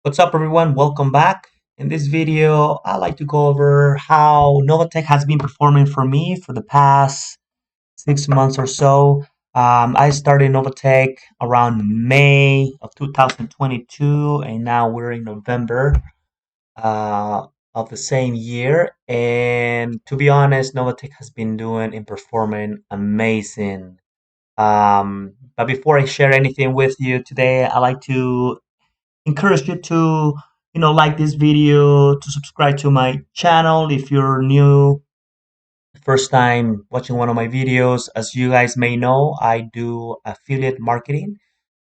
What's up, everyone? Welcome back. In this video, I'd like to go over how Novatech has been performing for me for the past 6 months or so. I started Novatech around May of 2022, and now we're in November uh, of the same year. And to be honest, Novatech has been doing and performing amazing. But before I share anything with you today, I like to encourage you to like this video, to subscribe to my channel if you're new, first time watching one of my videos. As you guys may know, I do affiliate marketing,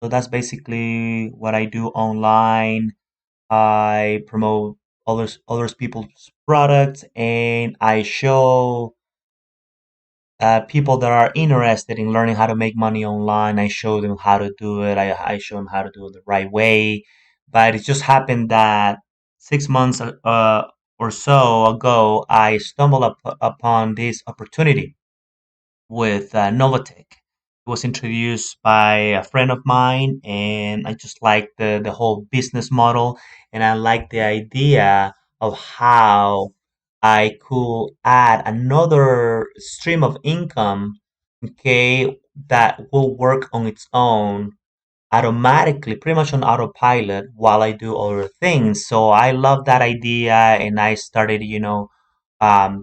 so that's basically what I do online. I promote others people's products, and I show people that are interested in learning how to make money online. I show them how to do it. I show them how to do it the right way. But it just happened that 6 months or so ago, I stumbled upon this opportunity with Novatech. It was introduced by a friend of mine, and I just like the whole business model, and I like the idea of how I could add another stream of income, okay, that will work on its own automatically, pretty much on autopilot while I do other things. So I love that idea, and I started,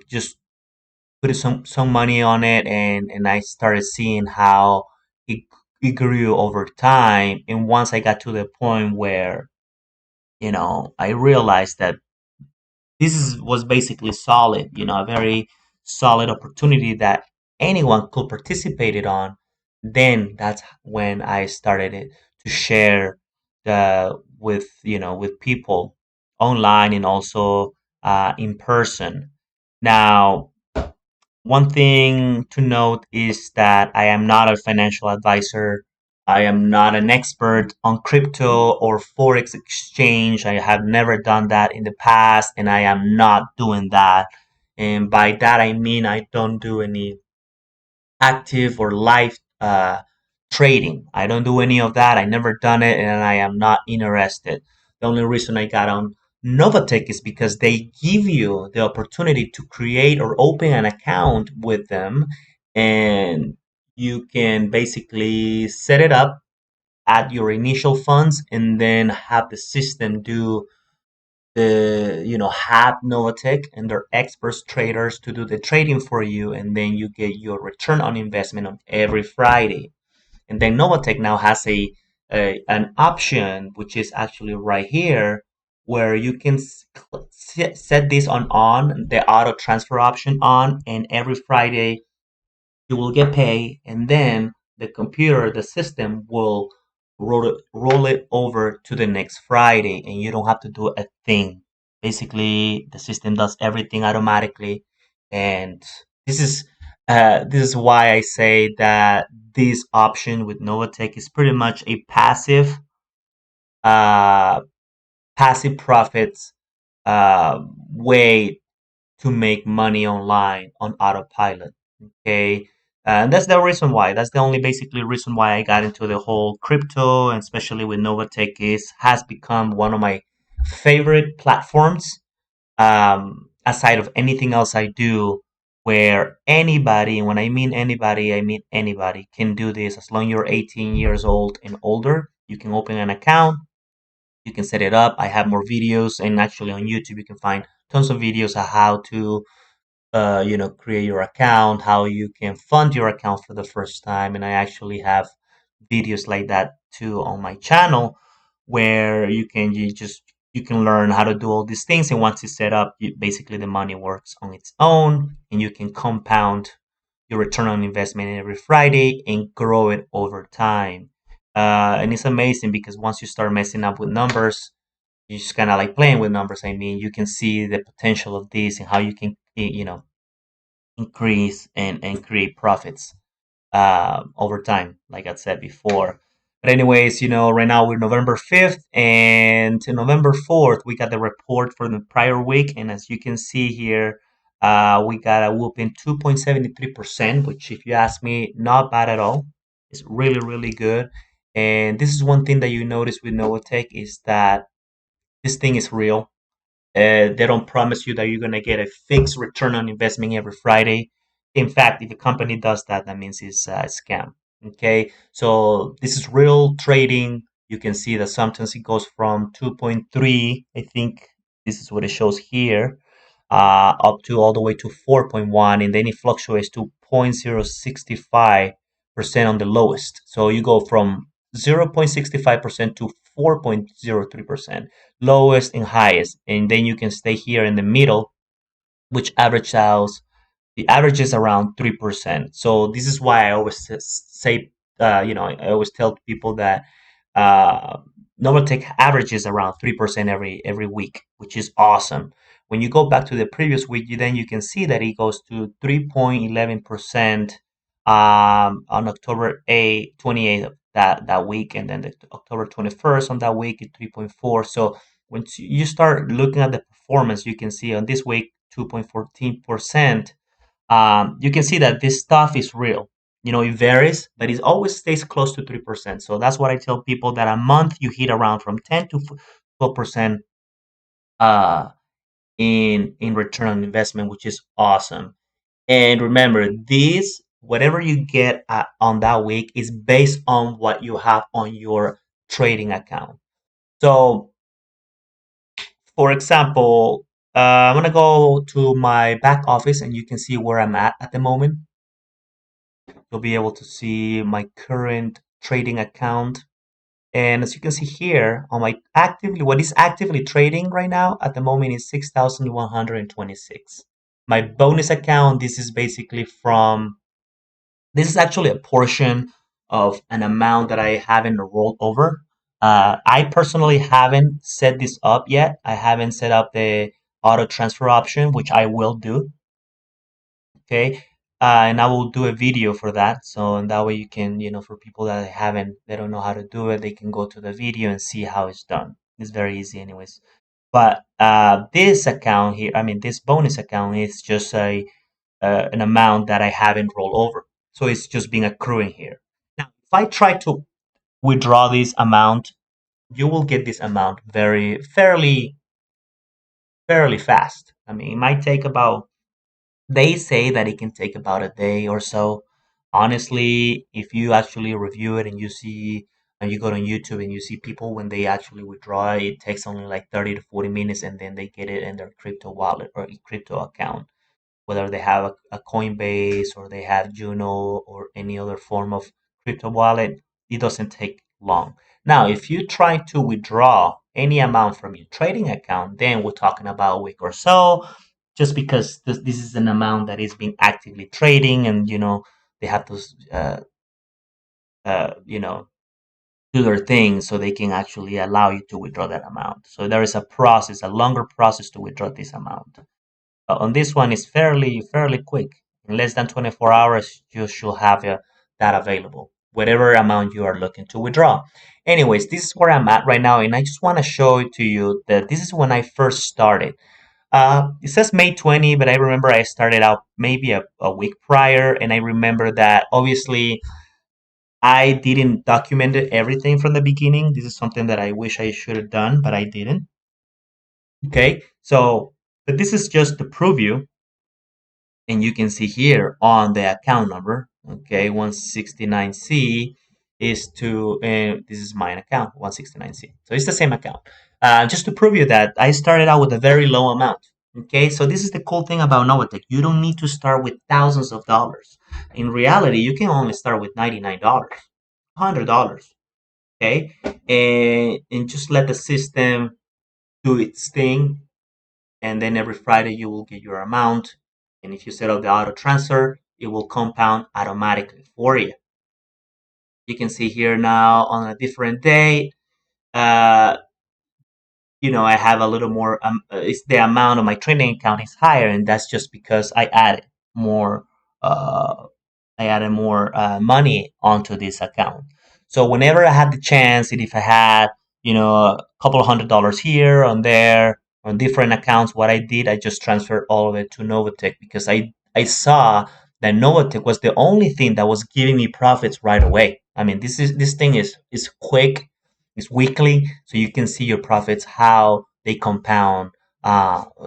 just put some money on it, and I started seeing how it it grew over time. And once I got to the point where I realized that was basically solid, a very solid opportunity that anyone could participate it on. Then that's when I started it to share the with people online and also in person. Now, one thing to note is that I am not a financial advisor. I am not an expert on crypto or forex exchange. I have never done that in the past, and I am not doing that. And by that I mean I don't do any active or live trading. I don't do any of that. I never done it, and I am not interested. The only reason I got on Novatech is because they give you the opportunity to create or open an account with them, and you can basically set it up, add your initial funds, and then have the system do have Novatech and their experts traders to do the trading for you, and then you get your return on investment on every Friday. And then Novatech now has an option, which is actually right here, where you can set this on the auto transfer option on, and every Friday you will get paid, and then the system will roll it over to the next Friday, and you don't have to do a thing. Basically, the system does everything automatically, and this is this is why I say that this option with Novatech is pretty much a uh, passive profits way to make money online on autopilot. Okay. And that's the reason why. That's the only basically reason why I got into the whole crypto, and especially with Novatech, is has become one of my favorite platforms. Aside of anything else I do, where anybody, and when I mean anybody, can do this as long as you're 18 years old and older. You can open an account, you can set it up. I have more videos, and actually on YouTube you can find tons of videos of how to create your account, how you can fund your account for the first time. And I actually have videos like that too on my channel, where you can learn how to do all these things. And once it's set up, basically the money works on its own, and you can compound your return on investment every Friday and grow it over time. And it's amazing because once you start messing up with numbers, you just kind of like playing with numbers. I mean, you can see the potential of this and how you can, increase and create profits over time, like I said before. But anyways, right now we're November 5th, and to November 4th, we got the report for the prior week. And as you can see here, we got a whooping 2.73%, which, if you ask me, not bad at all. It's really, really good. And this is one thing that you notice with Novatech is that This thing is real. They don't promise you that you're going to get a fixed return on investment every Friday. In fact, if a company does that, that means it's a scam. Okay, so this is real trading. You can see that sometimes it goes from 2.3, I think this is what it shows here, up to all the way to 4.1, and then it fluctuates to 0.065% on the lowest. So you go from 0.65% to 4.03%, lowest and highest, and then you can stay here in the middle, which average out the average is around 3%. So this is why I always say, I always tell people that uh, Novatech averages around 3% every week, which is awesome. When you go back to the previous week, you can see that it goes to 3.11% on October 28th of that week, and then the October 21st on that week is 3.4. So once you start looking at the performance, you can see on this week 2.14%. You can see that this stuff is real. It varies, but it always stays close to 3%. So that's what I tell people, that a month you hit around from 10 to 12% uh, in return on investment, which is awesome. And remember, this whatever you get on that week is based on what you have on your trading account. So, for example, I'm gonna go to my back office, and you can see where I'm at the moment. You'll be able to see my current trading account. And as you can see here on my what is actively trading right now at the moment is 6,126. My bonus account, this is actually a portion of an amount that I haven't rolled over. I personally haven't set this up yet. I haven't set up the auto transfer option, which I will do. Okay. And I will do a video for that. So, and that way you can, for people that they don't know how to do it, they can go to the video and see how it's done. It's very easy anyways. But this account here, I mean, this bonus account is just an amount that I haven't rolled over. So it's just been accruing here. Now, if I try to withdraw this amount, you will get this amount fairly fast. I mean, it might take about, they say that it can take about a day or so. Honestly, if you actually review it and you go on YouTube and you see people when they actually withdraw, it takes only like 30 to 40 minutes, and then they get it in their crypto wallet or crypto account, whether they have a Coinbase or they have Juno or any other form of crypto wallet. It doesn't take long. Now, if you try to withdraw any amount from your trading account, then we're talking about a week or so, just because this is an amount that is being actively trading, and they have to uh, you know do their thing so they can actually allow you to withdraw that amount. So there is a longer process to withdraw this amount. On this one, it's fairly quick. In less than 24 hours, you should have that available, whatever amount you are looking to withdraw. Anyways, this is where I'm at right now, and I just want to show it to you that this is when I first started. It says May 20, but I remember I started out maybe a week prior, and I remember that obviously I didn't document everything from the beginning. This is something that I wish I should have done, but I didn't. Okay, so, but this is just to prove you, and you can see here on the account number, okay, 169C is this is my account, 169C. So it's the same account. Just to prove you that I started out with a very low amount. Okay, so this is the cool thing about Novatech. You don't need to start with thousands of dollars. In reality, you can only start with $99, $100. Okay, and just let the system do its thing, and then every Friday you will get your amount. And if you set up the auto transfer, it will compound automatically for you. You can see here now on a different day, uh, I have a little more. It's the amount of my trading account is higher, and that's just because more. Uh, I added more money onto this account. So whenever I had the chance, and if I had, a couple of $100 here on there on different accounts, what I did, I just transferred all of it to Novatech, because I saw that Novatech was the only thing that was giving me profits right away. I mean, this thing is quick, it's weekly, so you can see your profits how they compound,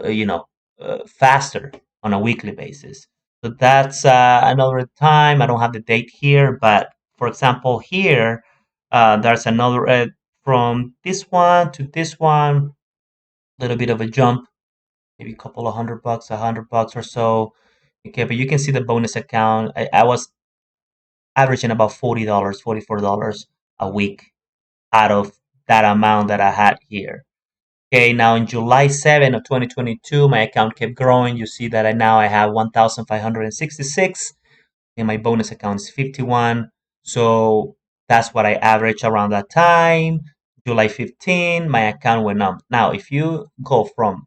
you know, faster on a weekly basis. So that's another time. I don't have the date here, but for example, here there's another from this one to this one, a little bit of a jump, maybe a couple of $100, $100 or so. Okay, but you can see the bonus account. I was averaging about $40, $44 a week out of that amount that I had here. Okay, now in July 7 of 2022, my account kept growing. You see that now I have 1,566 and my bonus account is 51. So that's what I average around that time. July 15, my account went up. Now, if you go from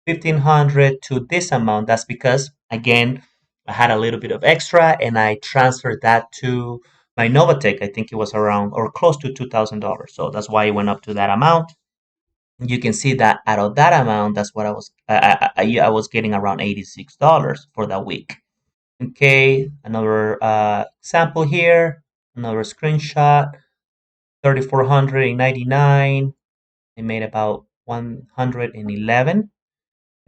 1,500 to this amount, that's because, again, I had a little bit of extra and I transferred that to my Novatech. I think it was around or close to $2,000. So that's why it went up to that amount. You can see that out of that amount, that's what I was getting around $86 for that week. Okay, another example here, another screenshot, 3,499. I made about 111.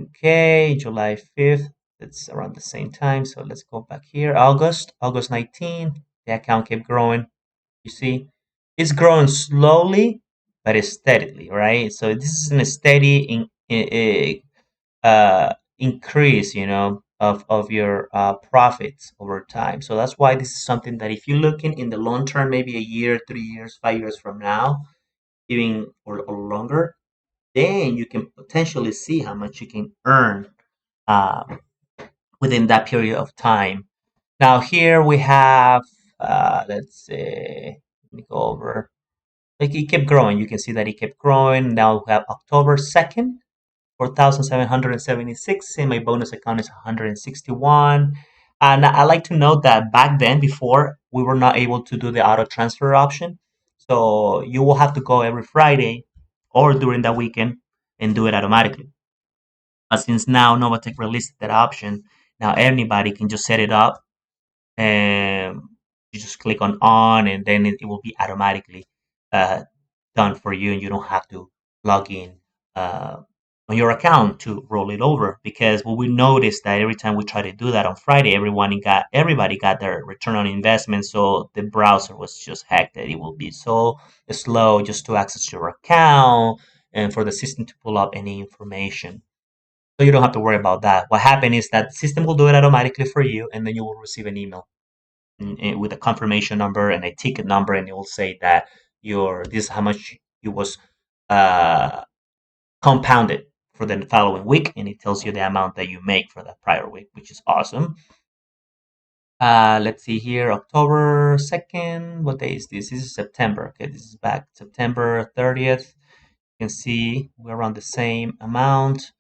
Okay, July 5th, it's around the same time. So let's go back here. August 19, the account kept growing. You see, it's growing slowly, but it's steadily, right? So this is a steady increase, of your profits over time. So that's why this is something that if you're looking in the long term, maybe a year, 3 years, 5 years from now, even or longer, then you can potentially see how much you can earn uh, within that period of time. Now here we have, let's see, let me go over. Like it kept growing. You can see that it kept growing. Now we have October 2nd, 4,776, and my bonus account is 161. And I like to note that back then, before, we were not able to do the auto transfer option. So you will have to go every Friday or during that weekend and do it automatically. But since now Novatech released that option, now anybody can just set it up and you just click on and then it will be automatically uh, done for you, and you don't have to log in uh, on your account to roll it over. Because what we noticed that every time we try to do that on Friday, everybody got their return on investment, so the browser was just hacked. That it will be so slow just to access your account and for the system to pull up any information. So you don't have to worry about that. What happened is that the system will do it automatically for you, and then you will receive an email with a confirmation number and a ticket number, and it will say that your this is how much you was uh, compounded for the following week, and it tells you the amount that you make for that prior week, which is awesome. Let's see here, October 2nd. What day is this? This is September. Okay, this is back September 30th. You can see we're around the same amount.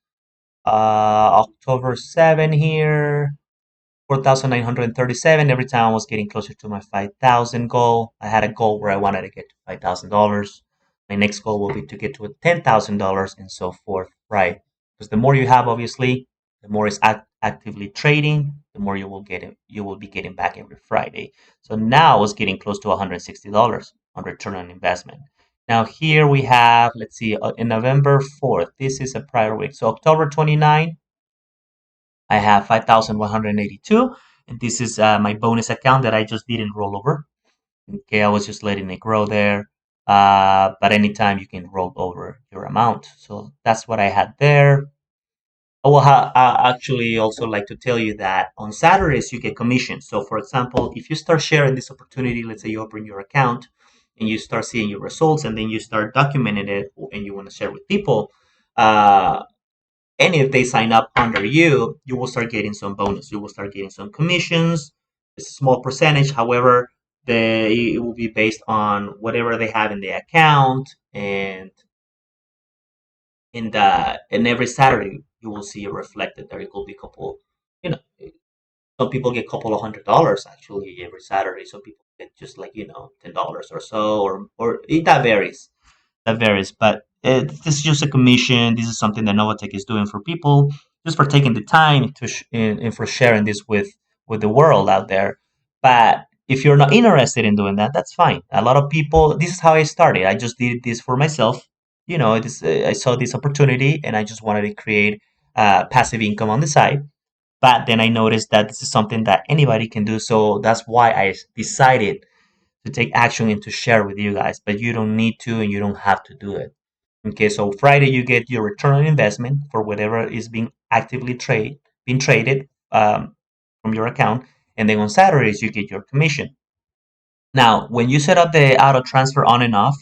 October 7 here. 4,937. Every time I was getting closer to my 5,000 goal. I had a goal where I wanted to get to $5,000. My next goal will be to get to $10,000 and so forth, right? Because the more you have, obviously, the more it's actively trading, the more you will be getting back every Friday. So now I was getting close to $160 on return on investment. Now here we have, let's see, in November 4th, this is a prior week. So October 29, I have 5,182, and this is my bonus account that I just didn't roll over. Okay, I was just letting it grow there. But anytime you can roll over your amount. So that's what I had there. I will actually also like to tell you that on Saturdays you get commissions. So, for example, if you start sharing this opportunity, let's say you open your account and you start seeing your results, and then you start documenting it and you want to share with people, uh, and if they sign up under you, you will start getting some bonus. You will start getting some commissions. It's a small percentage. However, it will be based on whatever they have in the account, and and every Saturday you will see it reflected there. It will be a couple, you know, some people get a couple of $100 actually every Saturday. Some people get just like $10 or so, or that varies. That varies, but this is just a commission. This is something that Novatech is doing for people, just for taking the time and for sharing this with the world out there. But if you're not interested in doing that, that's fine. A lot of people. This is how I started. I just did this for myself. I saw this opportunity and I just wanted to create passive income on the side. But then I noticed that this is something that anybody can do. So that's why I decided to take action and to share with you guys. But you don't need to and you don't have to do it. Okay, so Friday you get your return on investment for whatever is being actively being traded from your account, and then on Saturdays you get your commission. Now, when you set up the auto transfer on and off,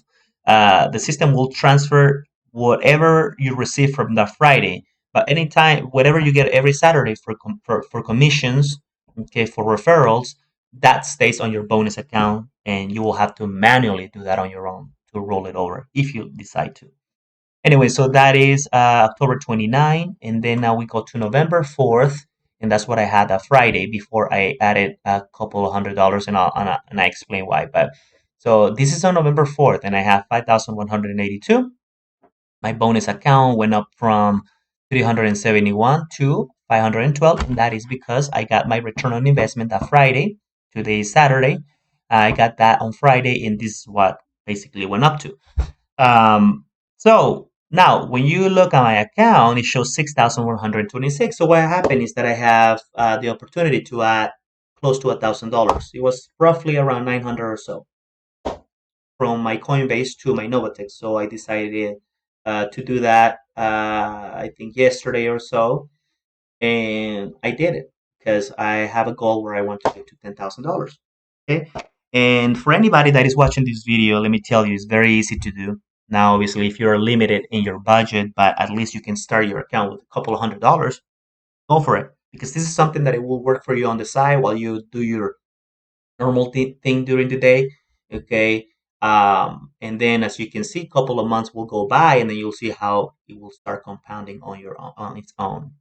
the system will transfer whatever you receive from the Friday. But anytime, whatever you get every Saturday for commissions, okay, for referrals, that stays on your bonus account, and you will have to manually do that on your own to roll it over if you decide to. Anyway, so that is October 29, and then now we go to November 4th, and that's what I had that Friday before I added a couple of $100, and I explain why. But so this is on November 4th, and I have 5,182. My bonus account went up from 371 to 512, and that is because I got my return on investment that Friday. Today is Saturday. I got that on Friday, and this is what basically went up to. So now when you look at my account, it shows 6,126. So what happened is that I have the opportunity to add close to $1,000. It was roughly around 900 or so from my Coinbase to my Novatech. So I decided to do that, I think yesterday or so, and I did it because I have a goal where I want to get to $10,000. Okay. And for anybody that is watching this video, let me tell you, it's very easy to do. Now, obviously, if you're limited in your budget, but at least you can start your account with a couple of $100, go for it. Because this is something that it will work for you on the side while you do your normal thing during the day. Okay. And then as you can see, a couple of months will go by and then you'll see how it will start compounding on its own.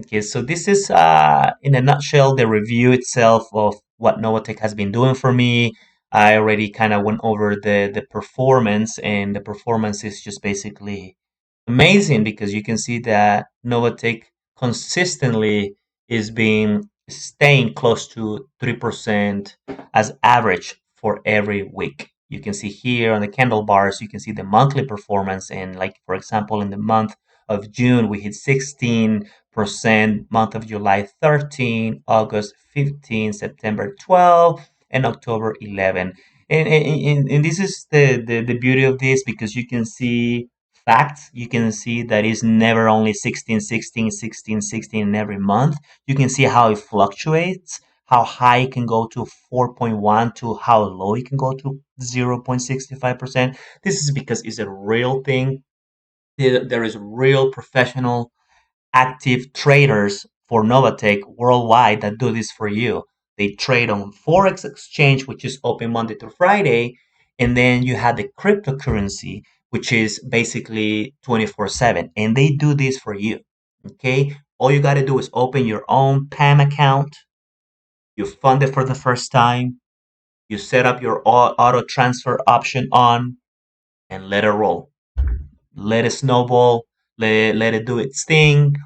Okay, so this is in a nutshell the review itself of what Novatech has been doing for me. I already kind of went over the performance, and the performance is just basically amazing because you can see that Novatech consistently is being staying close to 3% as average for every week. You can see here on the candle bars, you can see the monthly performance, and like for example, in the month of June, we hit 16%, month of July 13, August 15, September 12, and October 11. And this is the beauty of this because you can see facts. You can see that it's never only 16, 16, 16, 16 in every month. You can see how it fluctuates, how high it can go to 4.1 to how low it can go to 0.65%. This is because it's a real thing. There is real professional active traders for Novatech worldwide that do this for you. They trade on Forex exchange, which is open Monday to Friday, and then you have the cryptocurrency, which is basically 24/7, and they do this for you. Okay, all you got to do is open your own PAM account. You fund it for the first time. You set up your auto transfer option on, and let it roll. Let it snowball. Let it do its thing,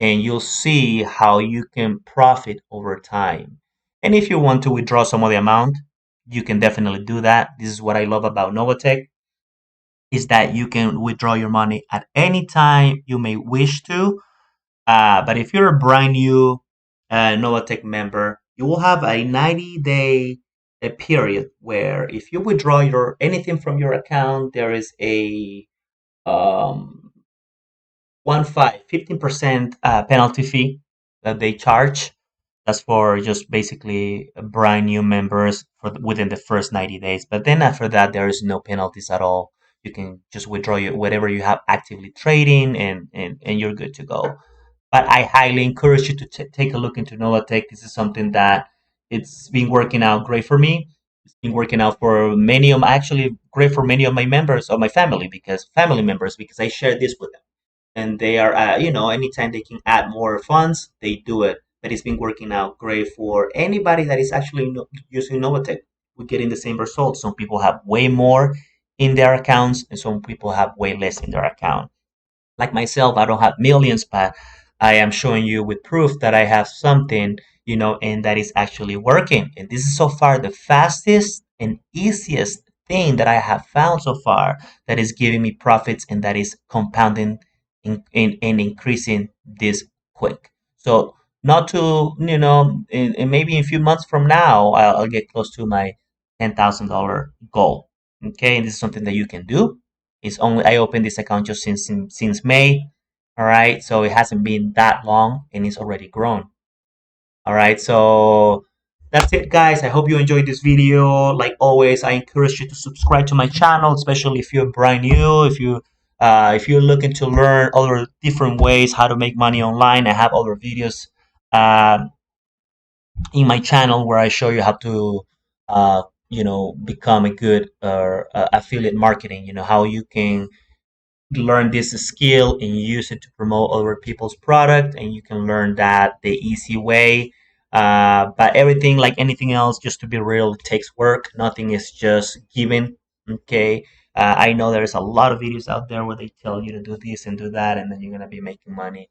and you'll see how you can profit over time. And if you want to withdraw some of the amount, you can definitely do that. This is what I love about Novatech is that you can withdraw your money at any time you may wish to. But if you're a brand new Novatech member, you will have a 90-day period where if you withdraw your anything from your account, there is a um, 15% penalty fee that they charge. That's for just basically brand new members within the first 90 days. But then after that, there is no penalties at all. You can just withdraw whatever you have actively trading, and you're good to go. But I highly encourage you to take a look into Novatech. This is something that it's been working out great for me. It's been working out for actually great for many of my members of my family members because I share this with them and they are anytime they can add more funds they do it, but it's been working out great for anybody that is actually using Novatech. We're getting the same results. Some people have way more in their accounts and some people have way less in their account. Like myself, I don't have millions, but I am showing you with proof that I have something, and that is actually working. And this is so far the fastest and easiest thing that I have found so far that is giving me profits and that is compounding and increasing this quick. So not to, in maybe in a few months from now, I'll get close to my $10,000 goal. Okay, and this is something that you can do. It's only I opened this account just since May. All right, so it hasn't been that long and it's already grown. All right, so that's it, guys. I hope you enjoyed this video. Like always, I encourage you to subscribe to my channel, especially if you're brand new. If you're looking to learn other different ways how to make money online, I have other videos uh, in my channel where I show you how to, become a good affiliate marketing. You know how you can learn this skill and use it to promote other people's product, and you can learn that the easy way. But everything, like anything else, just to be real, it takes work. Nothing is just given. Okay. I know there's a lot of videos out there where they tell you to do this and do that, and then you're gonna be making money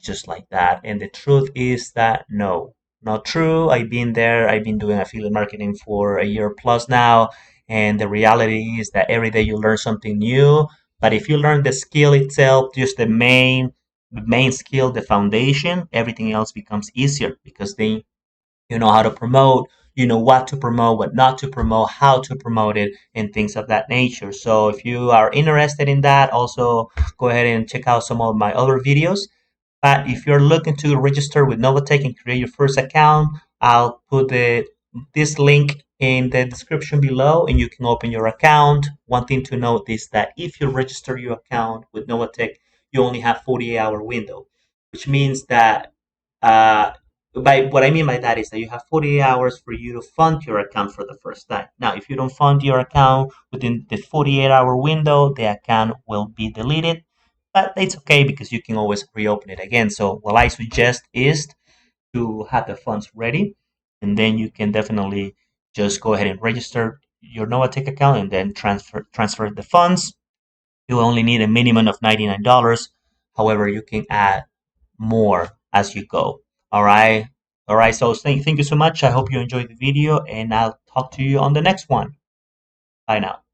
just like that. And the truth is that no, not true. I've been there. I've been doing affiliate marketing for a year plus now. And the reality is that every day you learn something new. But if you learn the skill itself, just the main skill, the foundation, everything else becomes easier because then you know how to promote, you know what to promote, what not to promote, how to promote it, and things of that nature. So if you are interested in that, also go ahead and check out some of my other videos. But if you're looking to register with Novatech and create your first account, I'll put this link in the description below and you can open your account. One thing to note is that if you register your account with Novatech, you only have 48-hour window, which means that uh, by what I mean by that is that you have 48 hours for you to fund your account for the first time. Now, if you don't fund your account within the 48-hour window, the account will be deleted, but it's okay because you can always reopen it again. So what I suggest is to have the funds ready, and then you can definitely just go ahead and register your Novatech account and then transfer the funds. You only need a minimum of $99. However, you can add more as you go. All right. All right. So thank you so much. I hope you enjoyed the video and I'll talk to you on the next one. Bye now.